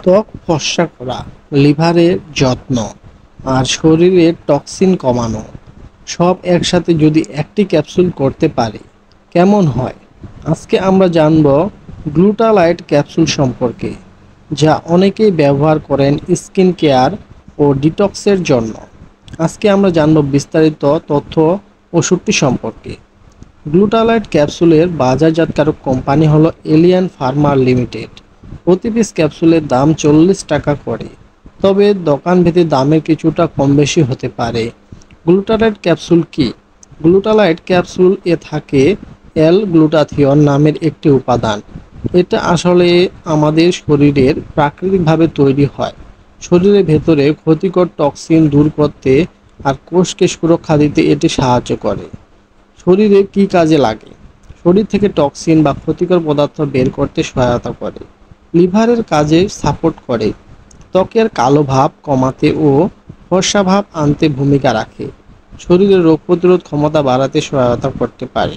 ত্বক ফর্সা করা, লিভারের যত্ন আর শরীরের টক্সিন কমানো সব একসাথে যদি একটি ক্যাপসুল করতে পারি কেমন হয়। আজকে আমরা জানব গ্লুটালাইট ক্যাপসুল সম্পর্কে, যা অনেকেই ব্যবহার করেন স্কিন কেয়ার ও ডিটক্সের জন্য। আজকে আমরা জানব বিস্তারিত তথ্য ওষুধটি সম্পর্কে। গ্লুটালাইট ক্যাপসুলের বাজারজাতকারক কোম্পানি হলো এলিয়ান ফার্মা লিমিটেড। প্রতি পিস ক্যাপসুলের দাম 40 টাকা করে, তবে দোকানভেদে দামের কিছুটা কম বেশি হতে পারে। গ্লুটালাইট ক্যাপসুল কি? গ্লুটালাইট ক্যাপসুল এ থাকে এল গ্লুটাথিয়ন নামের একটি উপাদান। এটা আসলে আমাদের শরীরের প্রাকৃতিকভাবে তৈরি হয়। শরীরের ভেতরে ক্ষতিকর টক্সিন দূর করতে আর কোষকে সুরক্ষা দিতে এটি সাহায্য করে। শরীরে কি কাজে লাগে? শরীর থেকে টক্সিন বা ক্ষতিকর পদার্থ বের করতে সহায়তা করে, লিভারের কাজে সাপোর্ট করে, ত্বকের কালো ভাব কমাতে ও ফর্সা ভাব আনতে ভূমিকা রাখে, শরীরের রোগ প্রতিরোধ ক্ষমতা বাড়াতে সহায়তা করতে পারে।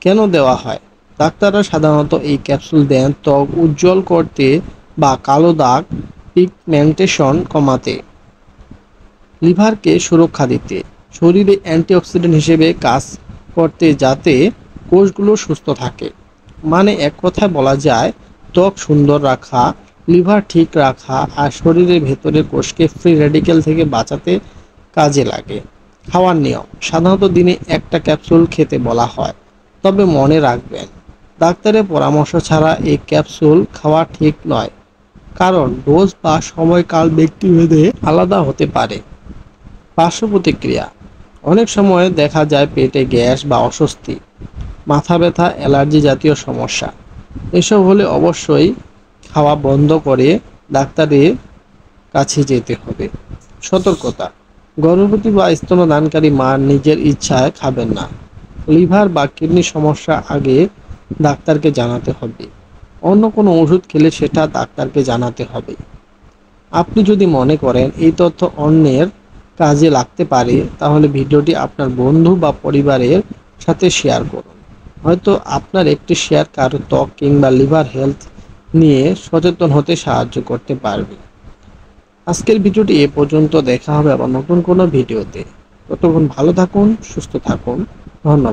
কেন দেওয়া হয়? ডাক্তাররা সাধারণত এই ক্যাপসুল দেন ত্বক উজ্জ্বল করতে বা কালো দাগ পিগমেন্টেশন কমাতে, লিভারকে সুরক্ষা দিতে, শরীরে অ্যান্টিঅক্সিডেন্ট হিসেবে কাজ করতে যাতে কোষগুলো সুস্থ থাকে। মানে এক কথায় বলা যায় ত্বক সুন্দর রাখা, লিভার ঠিক রাখা আর শরীরের ভেতরের কোষকে ফ্রি রেডিক্যাল থেকে বাঁচাতে কাজে লাগে। খাওয়ার নিয়ম: সাধারণত দিনে একটা ক্যাপসুল খেতে বলা হয়, তবে মনে রাখবেন ডাক্তারের পরামর্শ ছাড়া এই ক্যাপসুল খাওয়া ঠিক নয়, কারণ ডোজ বা সময়কাল ব্যক্তিভেদে আলাদা হতে পারে। পার্শ্ব প্রতিক্রিয়া: অনেক সময় দেখা যায় পেটে গ্যাস বা অস্বস্তি, মাথা ব্যথা, অ্যালার্জি জাতীয় সমস্যা। এসব হলে অবশ্যই খাওয়া বন্ধ করে ডাক্তারের কাছে যেতে হবে। সতর্কতা: গর্ভবতী বা স্তন্যদানকারী মা নিজের ইচ্ছায় খাবেন না। লিভার বা কিডনি সমস্যা আগে ডাক্তারকে জানাতে হবে। অন্য কোনো ওষুধ খেলে সেটা ডাক্তারকে জানাতে হবে। আপনি যদি মনে করেন এই তথ্য অন্যের কাজে লাগতে পারে, তাহলে ভিডিওটি আপনার বন্ধু বা পরিবারের সাথে শেয়ার করুন। হয়তো আপনার একটি শেয়ার কারো ত্বক কিংবা লিভার হেলথ নিয়ে সচেতন হতে সাহায্য করতে পারবে। আজকের ভিডিওটি এ পর্যন্ত। দেখা হবে আবার নতুন কোনো ভিডিওতে। ততক্ষণ ভালো থাকুন, সুস্থ থাকুন। ধন্যবাদ।